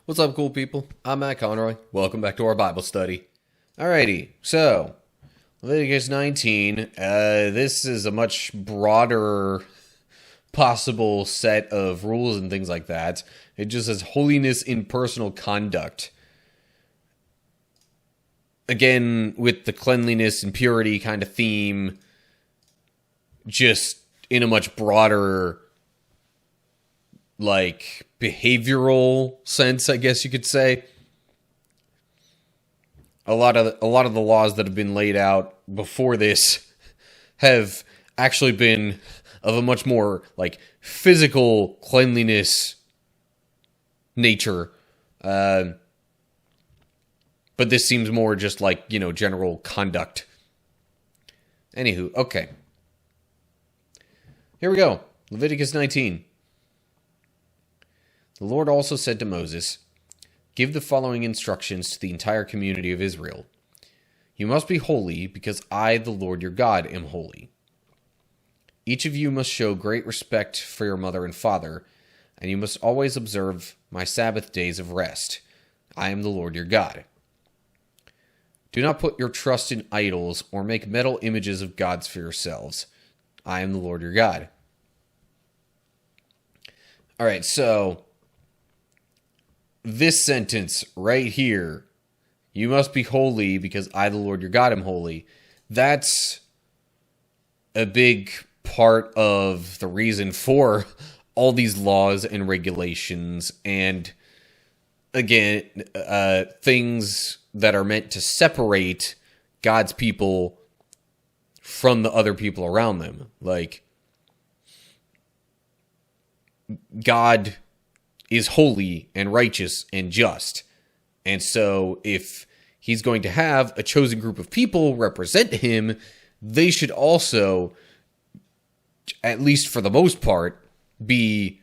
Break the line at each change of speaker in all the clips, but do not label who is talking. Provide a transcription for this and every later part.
What's up, cool people? I'm Matt Conroy. Welcome back to our Bible study. Alrighty, so Leviticus 19. This is a much broader possible set of rules and things like that. It just says holiness in personal conduct. Again, with the cleanliness and purity kind of theme, just in a much broader, like, behavioral sense, I guess you could say. A lot of the laws that have been laid out before this have actually been of a much more like physical cleanliness nature. But this seems more just like, general conduct. Anywho, okay. Here we go. Leviticus 19. The Lord also said to Moses, "Give the following instructions to the entire community of Israel. You must be holy, because I, the Lord your God, am holy. Each of you must show great respect for your mother and father, and you must always observe my Sabbath days of rest. I am the Lord your God. Do not put your trust in idols or make metal images of gods for yourselves. I am the Lord your God." All right, so this sentence right here, "You must be holy because I, the Lord your God, am holy," that's a big part of the reason for all these laws and regulations and, again, things that are meant to separate God's people from the other people around them. Like, God is holy and righteous and just. And so if he's going to have a chosen group of people represent him, they should also, at least for the most part, be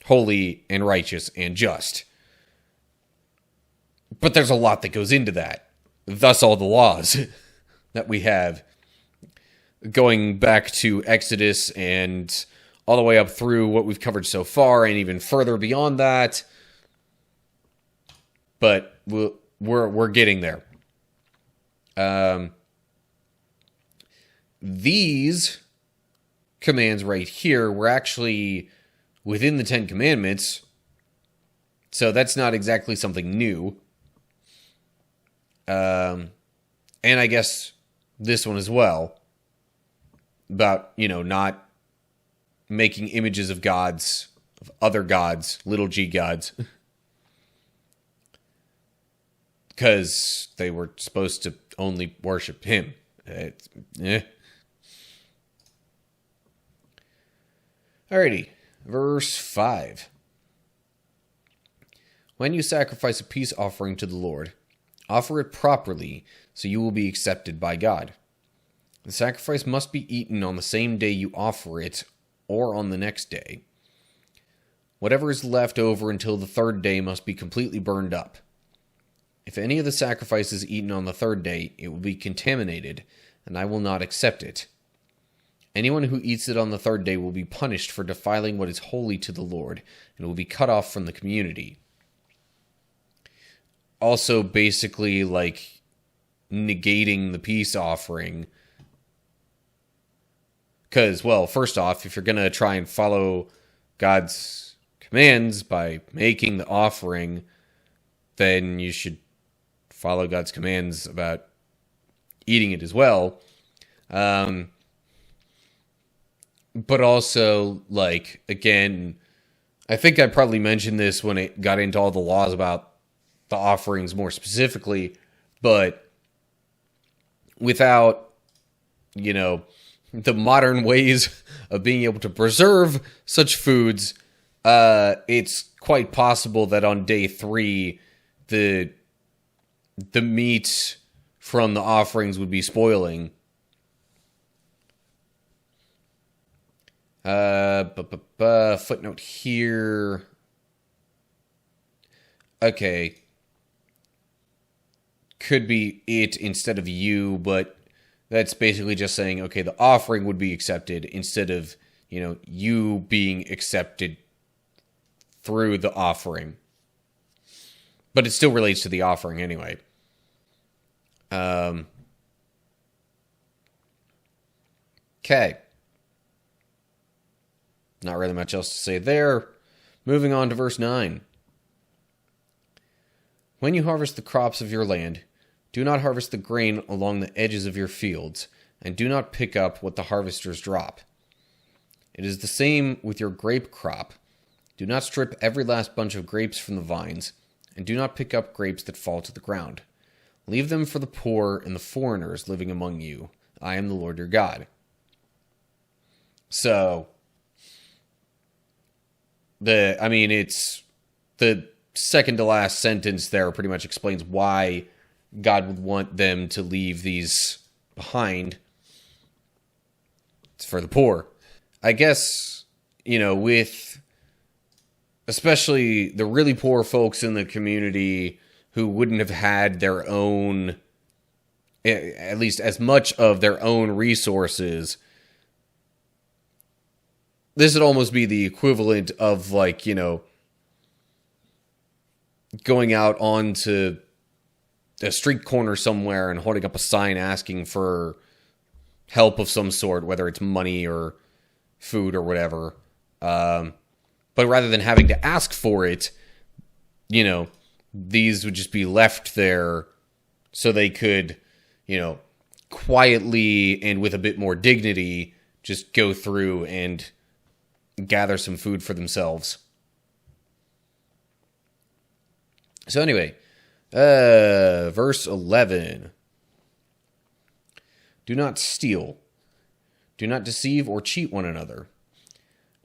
holy and righteous and just. But there's a lot that goes into that. Thus all the laws that we have, going back to Exodus and all the way up through what we've covered so far, and even further beyond that. But we're getting there. These commands right here were actually within the Ten Commandments, so that's not exactly something new. And I guess this one as well, about, not making images of gods, of other gods, little g gods, because they were supposed to only worship him. Alrighty, verse 5. When you sacrifice a peace offering to the Lord, offer it properly, so you will be accepted by God. The sacrifice must be eaten on the same day you offer it, or on the next day. Whatever is left over until the third day must be completely burned up. If any of the sacrifice is eaten on the third day, it will be contaminated, and I will not accept it. Anyone who eats it on the third day will be punished for defiling what is holy to the Lord, and will be cut off from the community. Also, basically, like, negating the peace offering. Because, well, first off, if you're going to try and follow God's commands by making the offering, then you should follow God's commands about eating it as well. But also, like, again, I think I probably mentioned this when it got into all the laws about the offerings more specifically, but without, the modern ways of being able to preserve such foods, it's quite possible that on day 3, the meat from the offerings would be spoiling. Footnote here. Okay. Could be it instead of you, but that's basically just saying, okay, the offering would be accepted instead of, you being accepted through the offering. But it still relates to the offering anyway. Okay. Not really much else to say there. Moving on to verse 9. When you harvest the crops of your land, do not harvest the grain along the edges of your fields, and do not pick up what the harvesters drop. It is the same with your grape crop. Do not strip every last bunch of grapes from the vines, and do not pick up grapes that fall to the ground. Leave them for the poor and the foreigners living among you. I am the Lord your God. So, it's the second to last sentence there pretty much explains why God would want them to leave these behind. It's for the poor. I guess, with especially the really poor folks in the community who wouldn't have had their own, at least as much of their own resources, this would almost be the equivalent of, going out onto a street corner somewhere and holding up a sign asking for help of some sort, whether it's money or food or whatever. But rather than having to ask for it, these would just be left there so they could, quietly and with a bit more dignity just go through and gather some food for themselves. So anyway, verse 11. Do not steal. Do not deceive or cheat one another.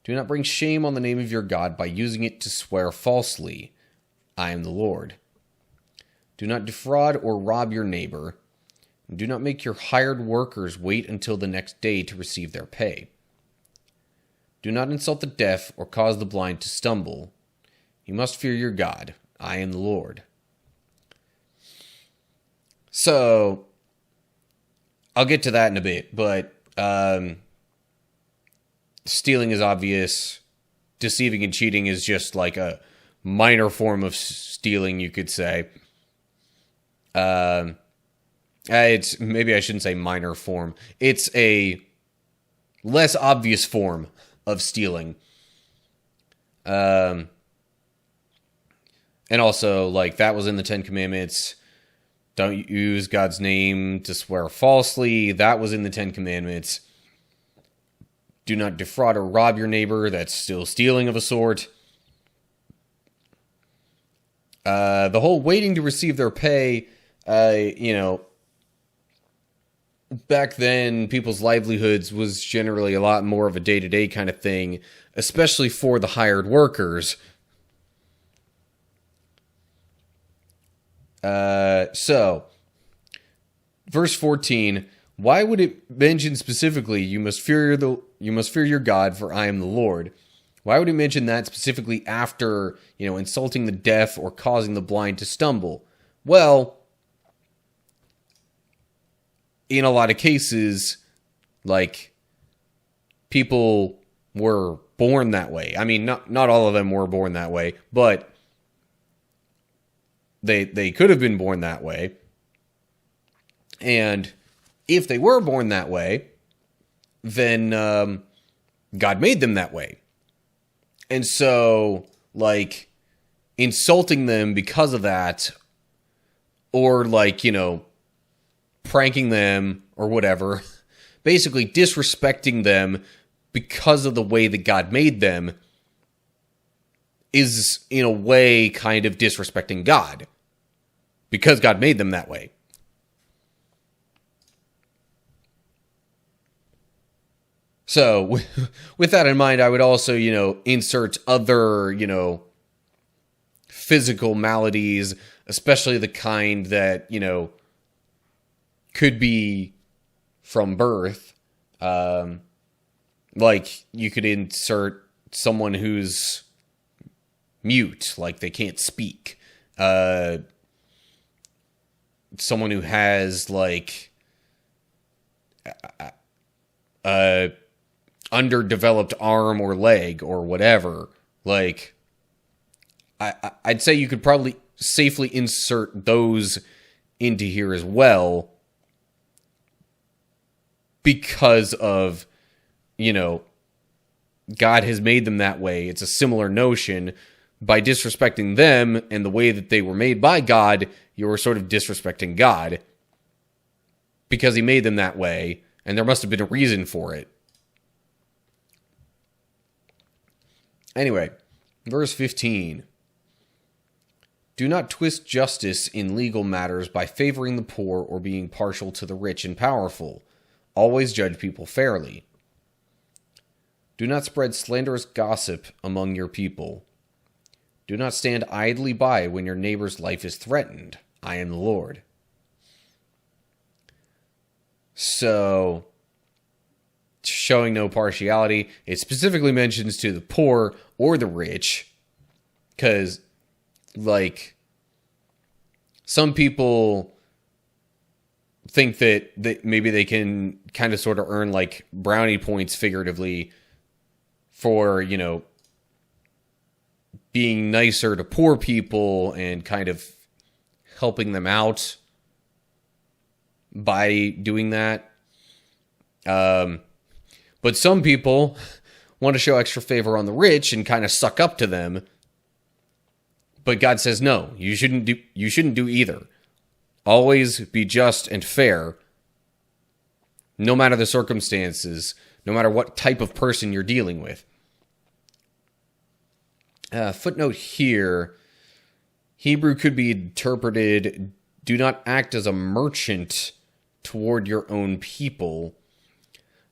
Do not bring shame on the name of your God by using it to swear falsely. I am the Lord. Do not defraud or rob your neighbor. And do not make your hired workers wait until the next day to receive their pay. Do not insult the deaf or cause the blind to stumble. You must fear your God. I am the Lord. So, I'll get to that in a bit, but stealing is obvious. Deceiving and cheating is just like a minor form of stealing, you could say. It's maybe I shouldn't say minor form. It's a less obvious form of stealing. And also, that was in the Ten Commandments. Don't use God's name to swear falsely. That was in the Ten Commandments. Do not defraud or rob your neighbor. That's still stealing of a sort. The whole waiting to receive their pay, back then, people's livelihoods was generally a lot more of a day-to-day kind of thing, especially for the hired workers. So, verse 14, why would it mention specifically, you must fear your God, for I am the Lord? Why would it mention that specifically after, insulting the deaf or causing the blind to stumble? Well, in a lot of cases, people were born that way. I mean, not all of them were born that way, but they could have been born that way. And if they were born that way, then God made them that way. And so, insulting them because of that, or pranking them or whatever, basically disrespecting them because of the way that God made them, is in a way kind of disrespecting God because God made them that way. So with that in mind, I would also, insert other, physical maladies, especially the kind that, could be from birth. You could insert someone who's mute, they can't speak. Someone who has, underdeveloped arm or leg or whatever. I'd say you could probably safely insert those into here as well because of, God has made them that way. It's a similar notion. By disrespecting them and the way that they were made by God, you're sort of disrespecting God because he made them that way, and there must have been a reason for it. Anyway, verse 15. Do not twist justice in legal matters by favoring the poor or being partial to the rich and powerful. Always judge people fairly. Do not spread slanderous gossip among your people. Do not stand idly by when your neighbor's life is threatened. I am the Lord. So, showing no partiality, it specifically mentions to the poor or the rich, because, some people think that maybe they can kind of sort of earn, brownie points figuratively for, being nicer to poor people and kind of helping them out by doing that. But some people want to show extra favor on the rich and kind of suck up to them. But God says, no, you shouldn't do either. Always be just and fair, no matter the circumstances, no matter what type of person you're dealing with. Footnote here, Hebrew could be interpreted, do not act as a merchant toward your own people.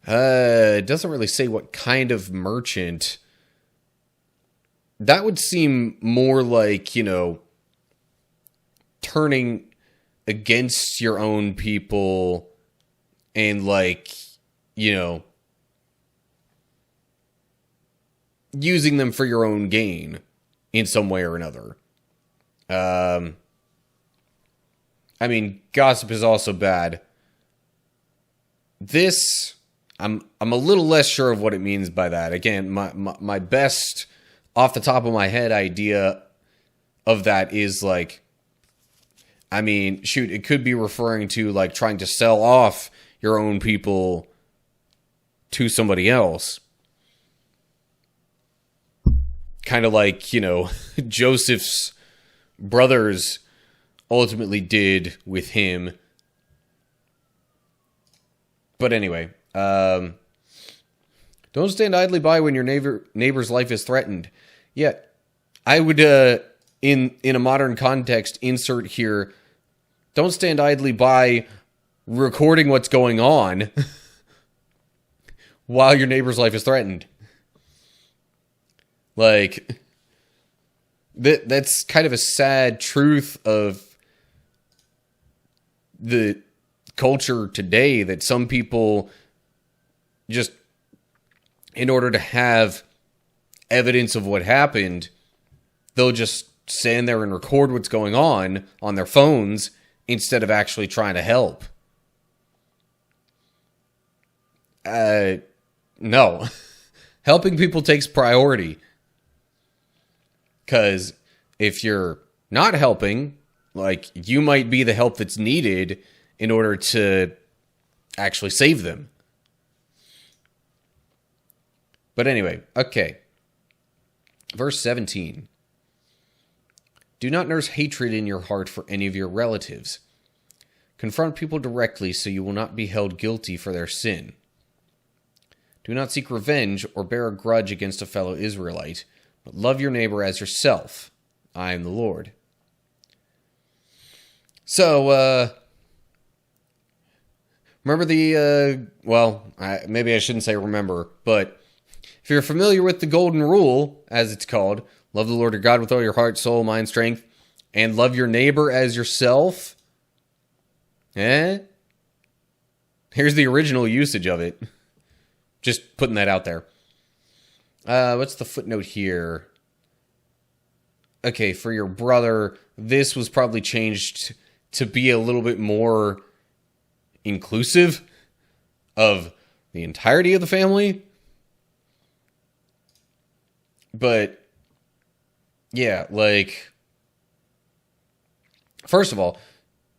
It doesn't really say what kind of merchant. That would seem more like, turning against your own people and using them for your own gain in some way or another. Gossip is also bad. This, I'm a little less sure of what it means by that. Again, my best off the top of my head idea of that is it could be referring to trying to sell off your own people to somebody else. Kind of Joseph's brothers ultimately did with him. But anyway, don't stand idly by when your neighbor's life is threatened. Yeah, I would, in a modern context, insert here, don't stand idly by recording what's going on while your neighbor's life is threatened. That's kind of a sad truth of the culture today, that some people just, in order to have evidence of what happened, they'll just stand there and record what's going on their phones instead of actually trying to help. No. Helping people takes priority. Because if you're not helping, you might be the help that's needed in order to actually save them. But anyway, okay. Verse 17. Do not nurse hatred in your heart for any of your relatives. Confront people directly so you will not be held guilty for their sin. Do not seek revenge or bear a grudge against a fellow Israelite, but love your neighbor as yourself. I am the Lord. So, remember maybe I shouldn't say remember, but if you're familiar with the golden rule, as it's called, love the Lord your God with all your heart, soul, mind, strength, and love your neighbor as yourself. Here's the original usage of it. Just putting that out there. What's the footnote here? Okay, for your brother, this was probably changed to be a little bit more inclusive of the entirety of the family. But, yeah, first of all,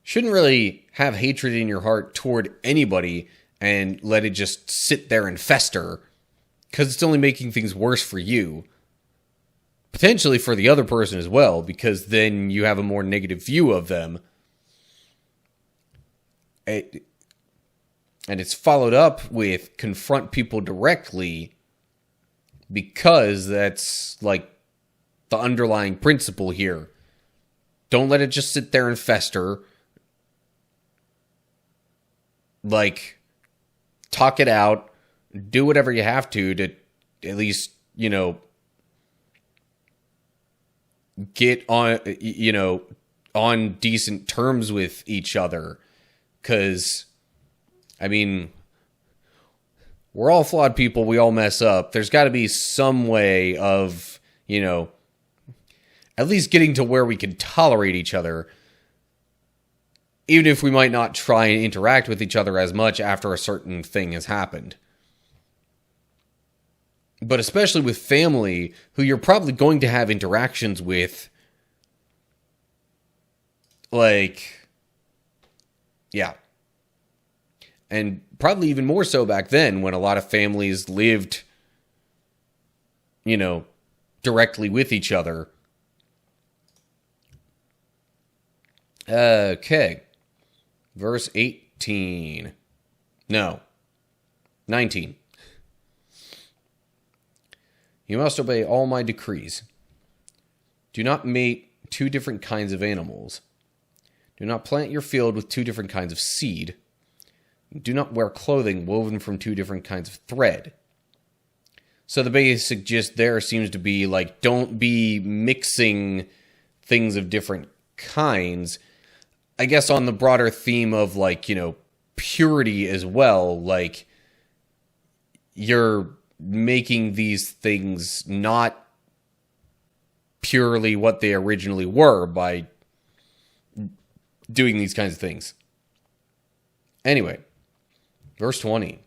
shouldn't really have hatred in your heart toward anybody and let it just sit there and fester, because it's only making things worse for you. Potentially for the other person as well, because then you have a more negative view of them. And it's followed up with confront people directly, because that's like the underlying principle here. Don't let it just sit there and fester. Like, talk it out. Do whatever you have to at least, get on, on decent terms with each other. Because, I mean, we're all flawed people. We all mess up. There's got to be some way of, at least getting to where we can tolerate each other, even if we might not try and interact with each other as much after a certain thing has happened. But especially with family, who you're probably going to have interactions with, like, yeah. And probably even more so back then, when a lot of families lived, directly with each other. Okay. Verse 18. No. 19. You must obey all my decrees. Do not mate 2 different kinds of animals. Do not plant your field with 2 different kinds of seed. Do not wear clothing woven from 2 different kinds of thread. So the basic gist there seems to be, like, don't be mixing things of different kinds. I guess on the broader theme of, like, purity as well. Like, you're making these things not purely what they originally were by doing these kinds of things. Anyway, verse 20.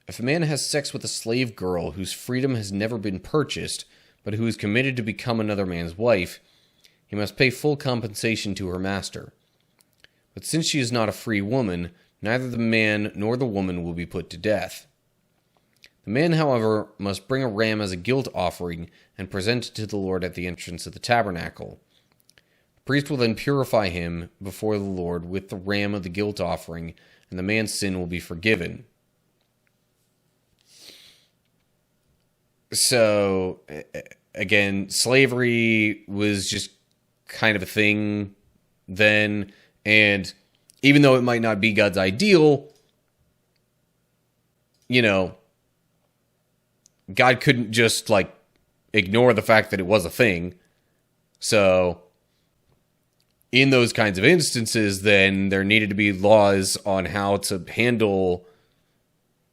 If a man has sex with a slave girl whose freedom has never been purchased, but who is committed to become another man's wife, he must pay full compensation to her master. But since she is not a free woman, neither the man nor the woman will be put to death. The man, however, must bring a ram as a guilt offering and present it to the Lord at the entrance of the tabernacle. The priest will then purify him before the Lord with the ram of the guilt offering, and the man's sin will be forgiven. So, again, slavery was just kind of a thing then, and even though it might not be God's ideal, God couldn't just, like, ignore the fact that it was a thing. So, in those kinds of instances, then there needed to be laws on how to handle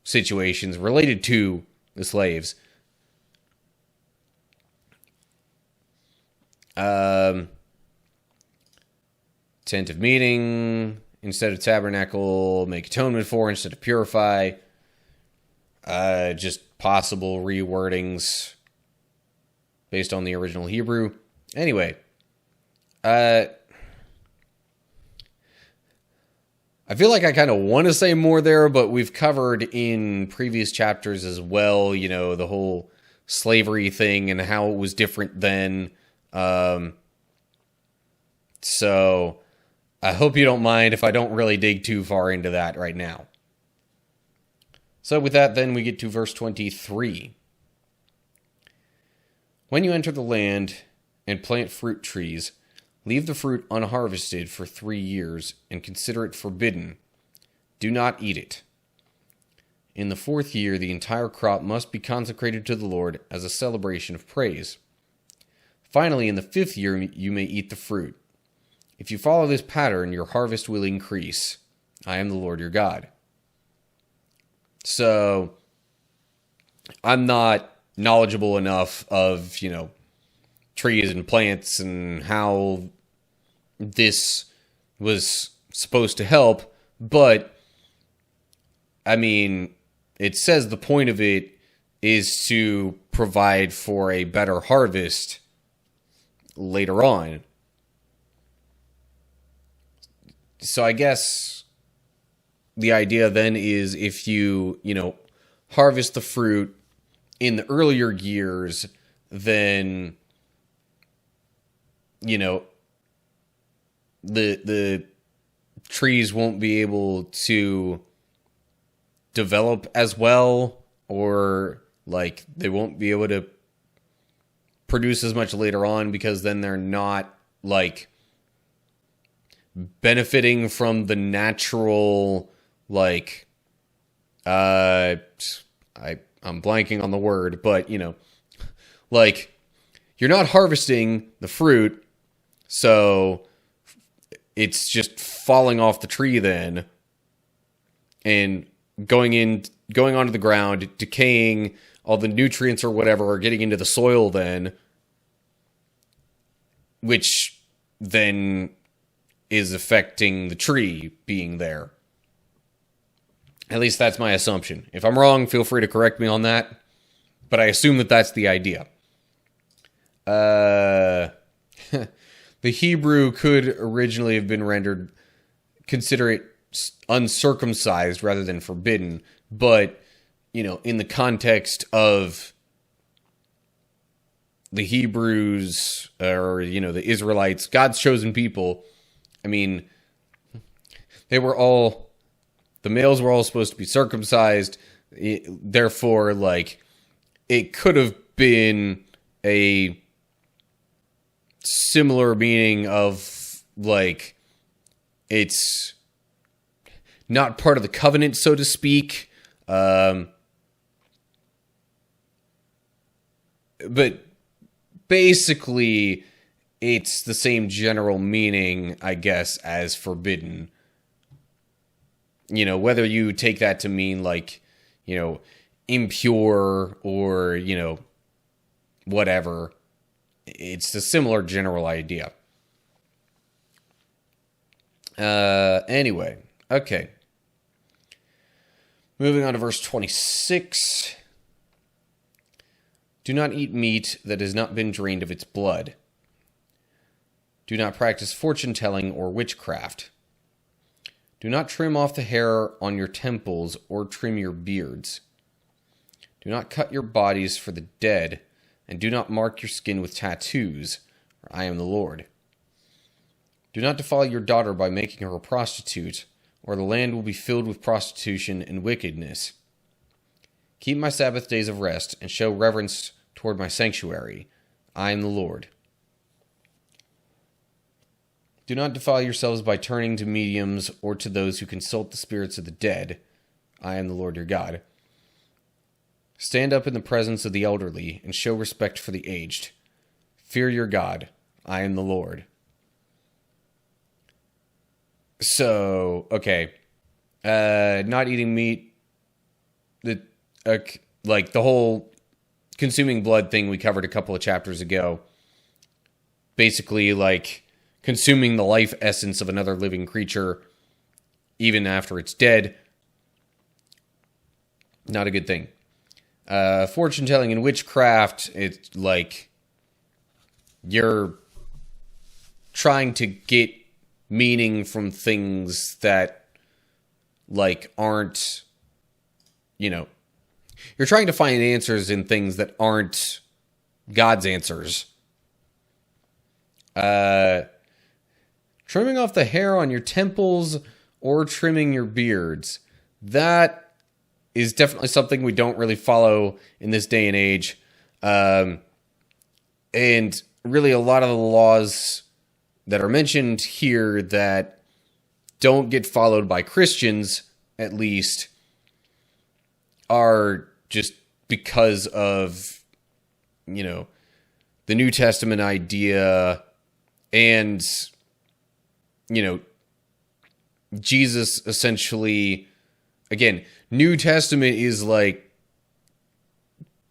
situations related to the slaves. Tent of meeting instead of tabernacle, make atonement for instead of purify. Just possible rewordings based on the original Hebrew. Anyway, I feel like I kind of want to say more there, but we've covered in previous chapters as well, the whole slavery thing and how it was different then. So I hope you don't mind if I don't really dig too far into that right now. So with that, then we get to verse 23. When you enter the land and plant fruit trees, leave the fruit unharvested for 3 years and consider it forbidden. Do not eat it. In the 4th year, the entire crop must be consecrated to the Lord as a celebration of praise. Finally, in the 5th year, you may eat the fruit. If you follow this pattern, your harvest will increase. I am the Lord your God. So, I'm not knowledgeable enough of, trees and plants and how this was supposed to help, but, I mean, it says the point of it is to provide for a better harvest later on. So I guess the idea then is if you, harvest the fruit in the earlier years, then, the trees won't be able to develop as well, or like they won't be able to produce as much later on, because then they're not like benefiting from the natural, like, I'm blanking on the word, but like you're not harvesting the fruit, so it's just falling off the tree then and going onto the ground, decaying. All the nutrients or whatever are getting into the soil then, which then is affecting the tree being there. At least that's my assumption. If I'm wrong, feel free to correct me on that, but I assume that that's the idea. The Hebrew could originally have been rendered, consider it uncircumcised rather than forbidden, but in the context of the Hebrews, or, the Israelites, God's chosen people, I mean, the males were all supposed to be circumcised. Therefore, like, it could have been a similar meaning of, like, it's not part of the covenant, so to speak. But basically, it's the same general meaning, I guess, as forbidden. Whether you take that to mean, like, impure or, whatever. It's a similar general idea. Anyway, okay. Moving on to verse 26. Do not eat meat that has not been drained of its blood. Do not practice fortune-telling or witchcraft. Do not trim off the hair on your temples or trim your beards. Do not cut your bodies for the dead, and do not mark your skin with tattoos, for I am the Lord. Do not defile your daughter by making her a prostitute, or the land will be filled with prostitution and wickedness. Keep my Sabbath days of rest, and show reverence toward my sanctuary. I am the Lord. Do not defile yourselves by turning to mediums or to those who consult the spirits of the dead. I am the Lord your God. Stand up in the presence of the elderly and show respect for the aged. Fear your God. I am the Lord. So, okay. Not eating meat. Like the whole consuming blood thing we covered a couple of chapters ago. Basically, like, consuming the life essence of another living creature, even after it's dead. Not a good thing. Fortune-telling and witchcraft, it's like you're trying to get meaning from things that, like, aren't, you're trying to find answers in things that aren't God's answers. Trimming off the hair on your temples or trimming your beards. That is definitely something we don't really follow in this day and age. And really a lot of the laws that are mentioned here that don't get followed by Christians, at least, are just because of, the New Testament idea and, Jesus essentially, again, New Testament is like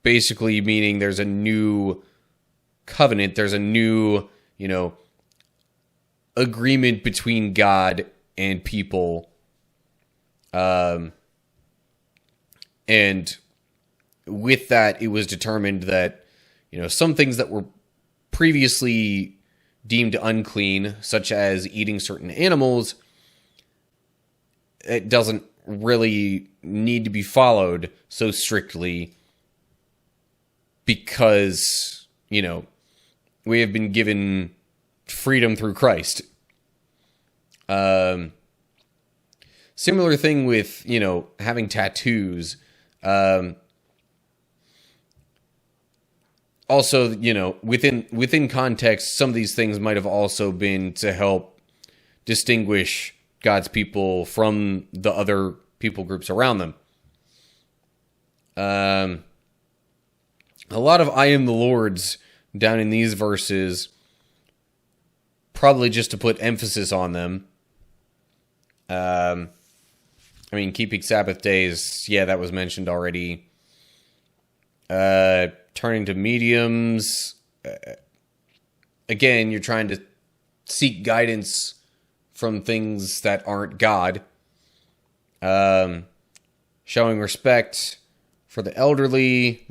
basically meaning there's a new covenant, there's a new, agreement between God and people. And with that, it was determined that, some things that were previously deemed unclean, such as eating certain animals, it doesn't really need to be followed so strictly because, we have been given freedom through Christ. Similar thing with, having tattoos. Also, within context, some of these things might have also been to help distinguish God's people from the other people groups around them. A lot of I am the Lord's down in these verses, probably just to put emphasis on them. Keeping Sabbath days, yeah, that was mentioned already. Turning to mediums. Again, you're trying to seek guidance from things that aren't God. Showing respect for the elderly,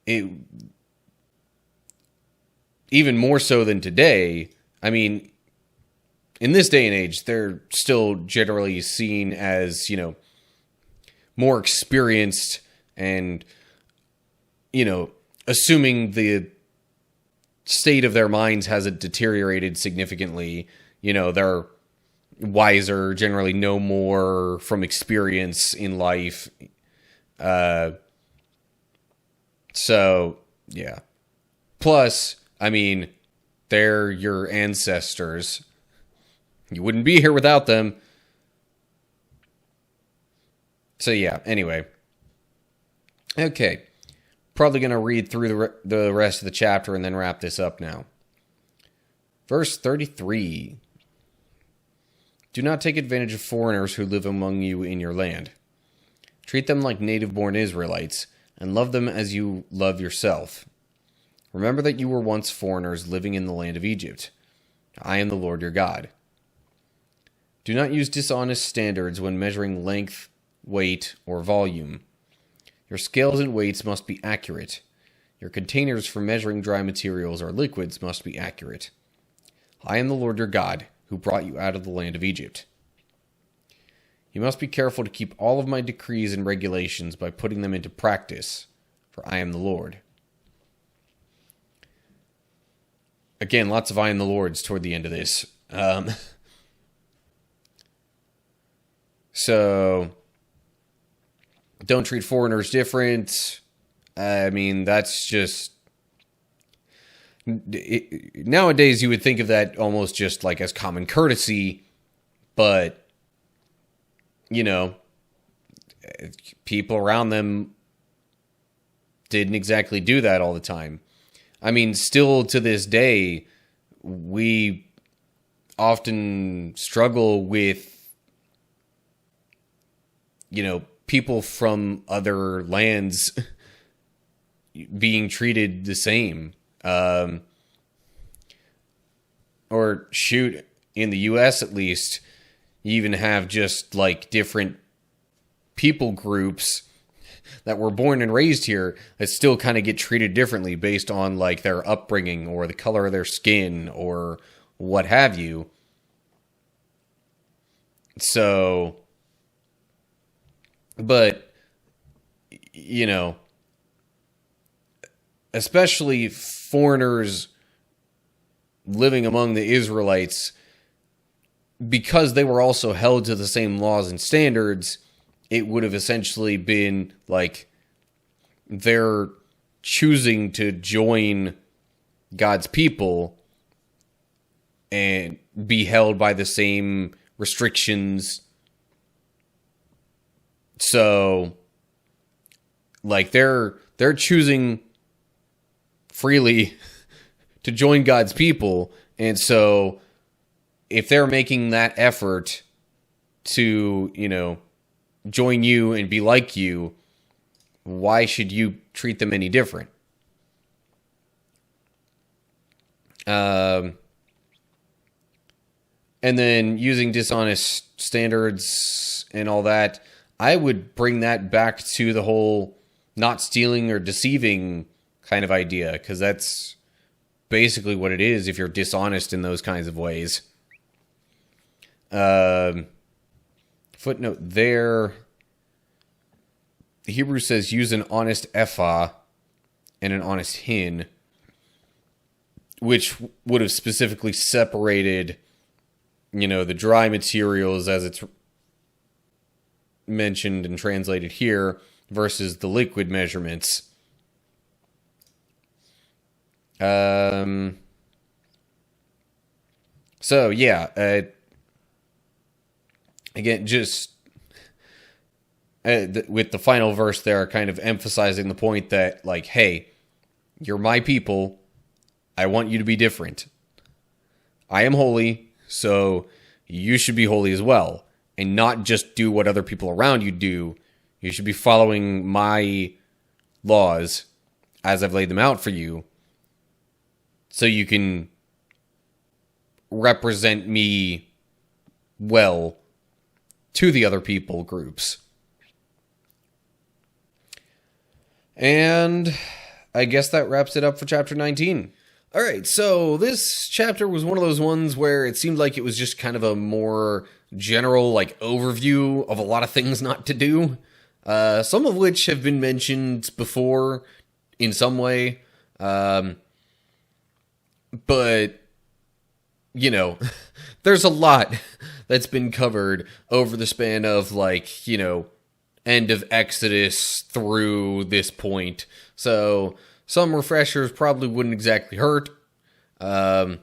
it even more so than today. In this day and age, they're still generally seen as, more experienced and, assuming the state of their minds hasn't deteriorated significantly, they're wiser, generally know more from experience in life. So, yeah. Plus, they're your ancestors. You wouldn't be here without them. So, yeah, anyway. Okay. Probably going to read through the rest of the chapter and then wrap this up now. Verse 33. Do not take advantage of foreigners who live among you in your land. Treat them like native-born Israelites, and love them as you love yourself. Remember that you were once foreigners living in the land of Egypt. I am the Lord your God. Do not use dishonest standards when measuring length, weight, or volume. Your scales and weights must be accurate. Your containers for measuring dry materials or liquids must be accurate. I am the Lord your God, who brought you out of the land of Egypt. You must be careful to keep all of my decrees and regulations by putting them into practice, for I am the Lord. Again, lots of I am the Lord's toward the end of this. So, don't treat foreigners different. That's just... nowadays, you would think of that almost just like as common courtesy, but, people around them didn't exactly do that all the time. Still to this day, we often struggle with, people from other lands being treated the same. Or shoot, in the U.S. at least, you even have just different people groups that were born and raised here that still kind of get treated differently based on their upbringing or the color of their skin or what have you. So, but, especially foreigners living among the Israelites, because they were also held to the same laws and standards, it would have essentially been they're choosing to join God's people and be held by the same restrictions. So, they're choosing freely to join God's people, and so if they're making that effort to, join you and be like you, why should you treat them any different? And then using dishonest standards and all that, I would bring that back to the whole not stealing or deceiving kind of idea, because that's basically what it is if you're dishonest in those kinds of ways. Footnote there. The Hebrew says use an honest ephah and an honest hin, which would have specifically separated, the dry materials as it's mentioned and translated here versus the liquid measurements. So yeah, again, just with the final verse there, kind of emphasizing the point that, like, hey, you're my people. I want you to be different. I am holy, so you should be holy as well. And not just do what other people around you do. You should be following my laws as I've laid them out for you, so you can represent me well to the other people groups. And I guess that wraps it up for chapter 19. Alright, so this chapter was one of those ones where it seemed like it was just kind of a more general, overview of a lot of things not to do. Some of which have been mentioned before in some way. But, there's a lot that's been covered over the span of, end of Exodus through this point. So some refreshers probably wouldn't exactly hurt. And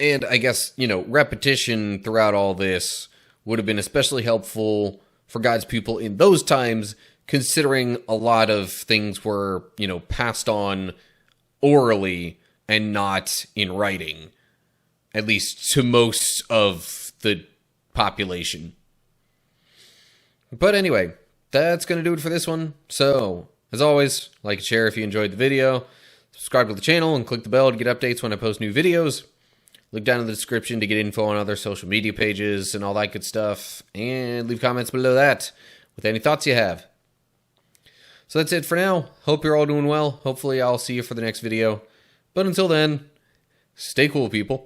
I guess, repetition throughout all this would have been especially helpful for God's people in those times, considering a lot of things were, passed on orally and not in writing, at least to most of the population. But anyway, that's going to do it for this one. So, as always, like and share if you enjoyed the video. Subscribe to the channel and click the bell to get updates when I post new videos. Look down in the description to get info on other social media pages and all that good stuff. And leave comments below that with any thoughts you have. So that's it for now. Hope you're all doing well. Hopefully I'll see you for the next video. But until then, stay cool, people.